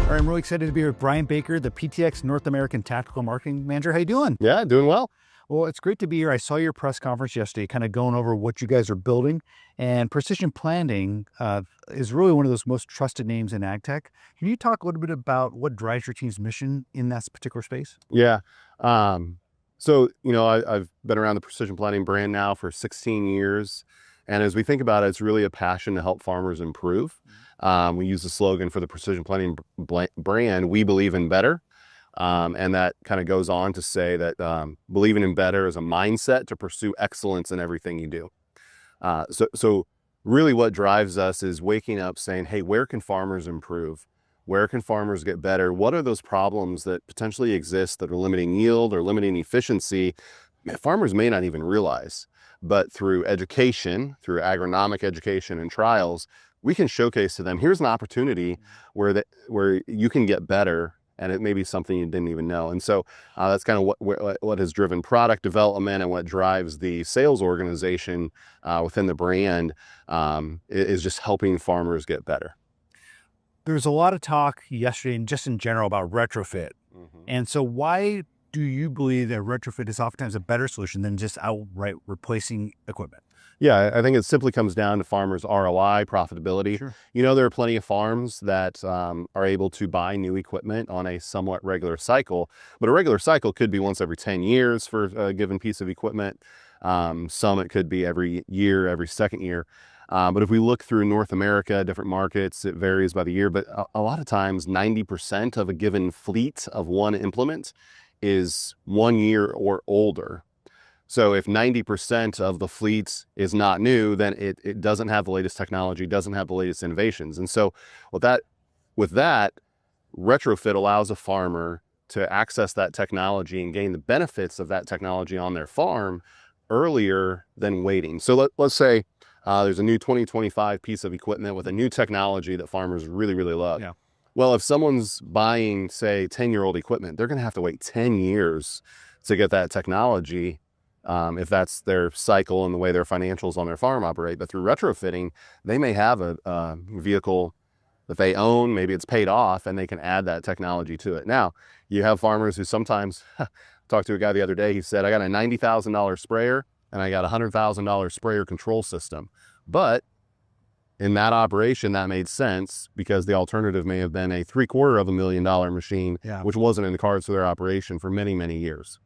All right, I'm really excited to be here with Bryce Baker, the PTx North American Tactical Marketing Manager. How you doing? Yeah, doing well. Well, it's great to be here. I saw your press conference yesterday, kind of going over what you guys are building. And precision planting is really one of those most trusted names in ag tech. Can you talk a little bit about what drives your team's mission in that particular space? Yeah. So, I've been around the precision planting brand now for 16 years. And as we think about it, it's really a passion to help farmers improve. We use the slogan for the precision planting brand, "We believe in better." And that kind of goes on to say that believing in better is a mindset to pursue excellence in everything you do. So really what drives us is waking up saying, hey, where can farmers improve? Where can farmers get better? What are those problems that potentially exist that are limiting yield or limiting efficiency? Farmers may not even realize, but through education, through agronomic education and trials, we can showcase to them, here's an opportunity where you can get better, and it may be something you didn't even know. And so that's kind of what has driven product development and what drives the sales organization within the brand is just helping farmers get better. There's a lot of talk yesterday and just in general about retrofit. And so why do you believe that retrofit is oftentimes a better solution than just outright replacing equipment? Yeah, I think it simply comes down to farmers' ROI, profitability. Sure. There are plenty of farms that are able to buy new equipment on a somewhat regular cycle, but a regular cycle could be once every 10 years for a given piece of equipment. Some it could be every year, every second year. But if we look through North America, different markets, it varies by the year, but a lot of times 90% of a given fleet of one implement is 1 year or older. So if 90% of the fleet is not new, then it doesn't have the latest technology, doesn't have the latest innovations. And so with that, retrofit allows a farmer to access that technology and gain the benefits of that technology on their farm earlier than waiting. So let's say there's a new 2025 piece of equipment with a new technology that farmers really, really love. Yeah. Well, if someone's buying, say, 10-year-old equipment, they're going to have to wait 10 years to get that technology. If that's their cycle and the way their financials on their farm operate. But through retrofitting, they may have a vehicle that they own, maybe it's paid off, and they can add that technology to it. Now, you have farmers who sometimes, talked to a guy the other day, he said, I got a $90,000 sprayer and I got a $100,000 sprayer control system. But in that operation, that made sense because the alternative may have been a $750,000 machine, which wasn't in the cards for their operation for many, many years.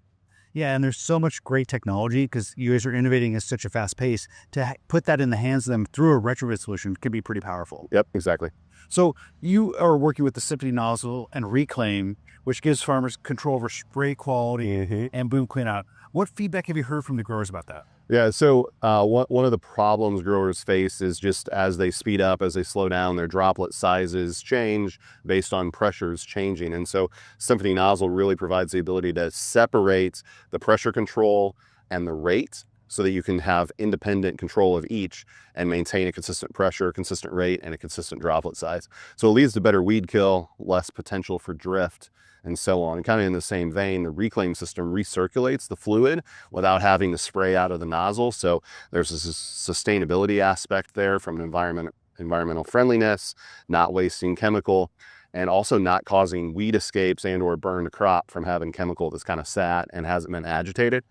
Yeah, and there's so much great technology because you guys are innovating at such a fast pace. To put that in the hands of them through a retrofit solution could be pretty powerful. Yep, exactly. So you are working with the SymphonyNozzle and Reclaim, which gives farmers control over spray quality and boom cleanout. What feedback have you heard from the growers about that? Yeah, so one of the problems growers face is just as they speed up, as they slow down, their droplet sizes change based on pressures changing. And so SymphonyNozzle really provides the ability to separate the pressure control and the rate so that you can have independent control of each and maintain a consistent pressure, consistent rate, and a consistent droplet size. So it leads to better weed kill, less potential for drift, and so on. And kind of in the same vein, the Reclaim system recirculates the fluid without having to spray out of the nozzle. So there's a sustainability aspect there from an environmental friendliness, not wasting chemical, and also not causing weed escapes and or burn the crop from having chemical that's kind of sat and hasn't been agitated.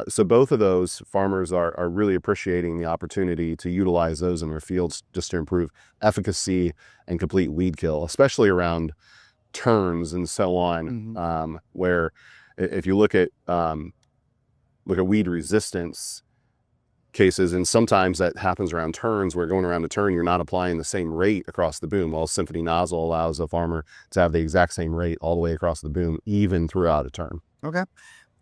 So both of those farmers are really appreciating the opportunity to utilize those in their fields just to improve efficacy and complete weed kill, especially around turns and so on, where if you look at weed resistance cases, and sometimes that happens around turns where going around a turn, you're not applying the same rate across the boom. Well, SymphonyNozzle allows a farmer to have the exact same rate all the way across the boom, even throughout a turn. Okay.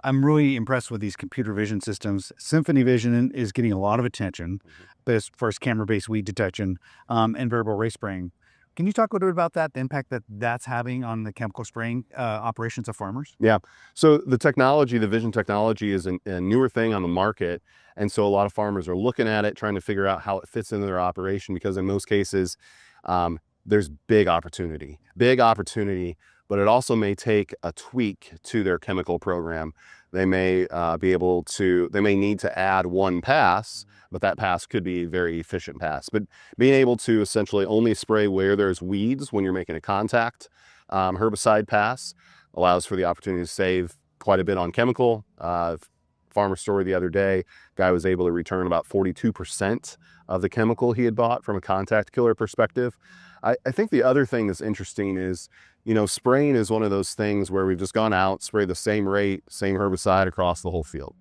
I'm really impressed with these computer vision systems. SymphonyVision is getting a lot of attention, but as far as camera-based weed detection and variable rate spraying. Can you talk a little bit about that, the impact that that's having on the chemical spraying operations of farmers? Yeah. So the technology, the vision technology is a newer thing on the market. And so a lot of farmers are looking at it, trying to figure out how it fits into their operation, because in most cases, there's big opportunity, but it also may take a tweak to their chemical program. They may they may need to add one pass, but that pass could be a very efficient pass. But being able to essentially only spray where there's weeds when you're making a contact, herbicide pass allows for the opportunity to save quite a bit on chemical. Farmer story the other day, guy was able to return about 42% of the chemical he had bought from a contact killer perspective. I think the other thing that's interesting is, spraying is one of those things where we've just gone out, sprayed the same rate, same herbicide across the whole field.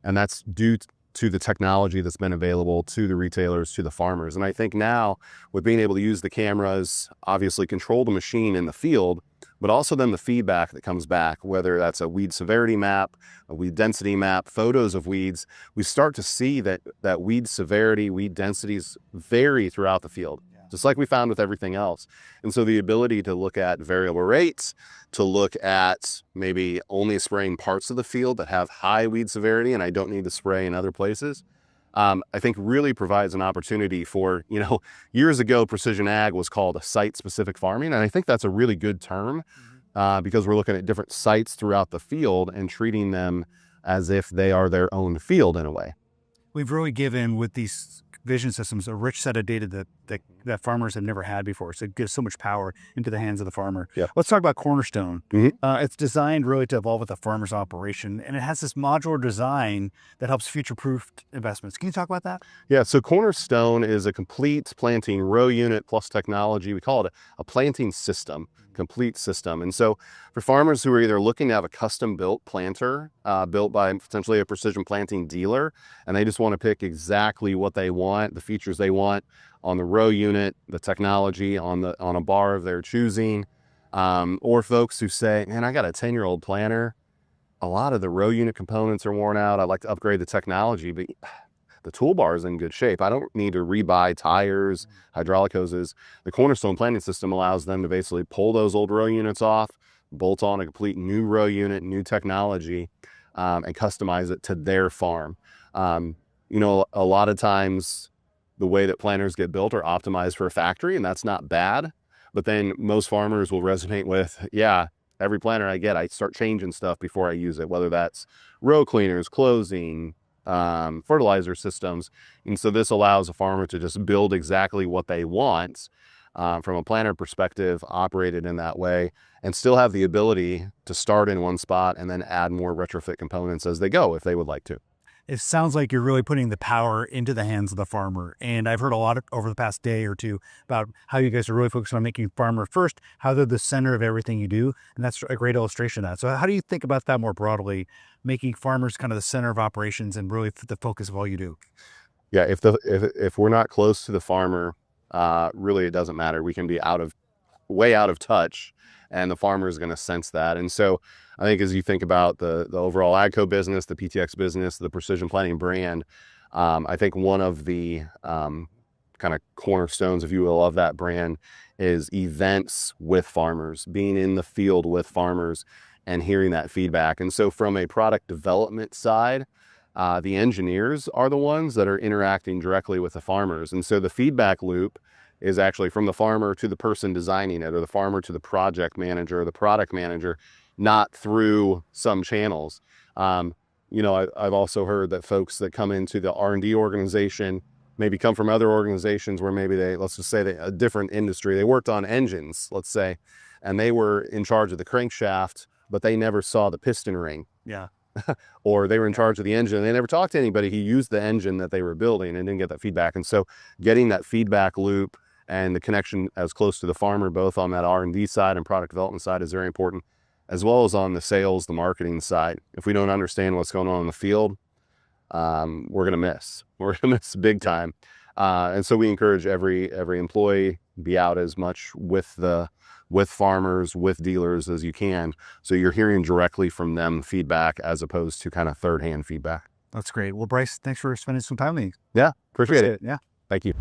And that's due to the technology that's been available to the retailers, to the farmers. And I think now, with being able to use the cameras, obviously control the machine in the field, but also then the feedback that comes back, whether that's a weed severity map, a weed density map, photos of weeds, we start to see that weed severity, weed densities vary throughout the field, just like we found with everything else. And so the ability to look at variable rates, to look at maybe only spraying parts of the field that have high weed severity and I don't need to spray in other places, I think really provides an opportunity for, years ago, precision ag was called a site-specific farming. And I think that's a really good term because we're looking at different sites throughout the field and treating them as if they are their own field in a way. We've really given, with these vision systems, a rich set of data that farmers have never had before. So it gives so much power into the hands of the farmer. Yeah. Let's talk about CornerStone. It's designed really to evolve with the farmer's operation, and it has this modular design that helps future-proof investments. Can you talk about that? Yeah, so CornerStone is a complete planting row unit plus technology. We call it a planting system, complete system. And so for farmers who are either looking to have a custom-built planter built by potentially a precision planting dealer, and they just want to pick exactly what they want, the features they want on the row unit, the technology on a bar of their choosing, or folks who say, man, I got a 10-year-old planter. A lot of the row unit components are worn out. I'd like to upgrade the technology, but the toolbar is in good shape. I don't need to rebuy tires, hydraulic hoses. The CornerStone planting system allows them to basically pull those old row units off, bolt on a complete new row unit, new technology, and customize it to their farm. A lot of times the way that planters get built are optimized for a factory, and that's not bad. But then most farmers will resonate with, every planter I get, I start changing stuff before I use it, whether that's row cleaners, closing, fertilizer systems. And so this allows a farmer to just build exactly what they want from a planter perspective, operated in that way, and still have the ability to start in one spot and then add more retrofit components as they go if they would like to. It sounds like you're really putting the power into the hands of the farmer. And I've heard a lot over the past day or two about how you guys are really focused on making farmer first, how they're the center of everything you do. And that's a great illustration of that. So how do you think about that more broadly, making farmers kind of the center of operations and really the focus of all you do? Yeah, if we're not close to the farmer, really it doesn't matter. We can be way out of touch, and the farmer is going to sense that. And so I think as you think about the overall AGCO business, the PTx business, the precision planting brand, I think one of the kind of cornerstones, if you will, of that brand is events with farmers, being in the field with farmers and hearing that feedback. And so from a product development side, the engineers are the ones that are interacting directly with the farmers. And so the feedback loop is actually from the farmer to the person designing it, or the farmer to the project manager or the product manager, not through some channels. I've also heard that folks that come into the R&D organization maybe come from other organizations where maybe let's just say a different industry. They worked on engines, let's say, and they were in charge of the crankshaft, but they never saw the piston ring. Yeah. Or they were in charge of the engine and they never talked to anybody who used the engine that they were building and didn't get that feedback. And so getting that feedback loop and the connection as close to the farmer, both on that R&D side and product development side, is very important, as well as on the sales, the marketing side. If we don't understand what's going on in the field, we're going to miss. We're going to miss big time. And so we encourage every employee be out as much with farmers, with dealers as you can, so you're hearing directly from them feedback as opposed to kind of third-hand feedback. That's great. Well, Bryce, thanks for spending some time with me. Yeah, appreciate it. Yeah. Thank you.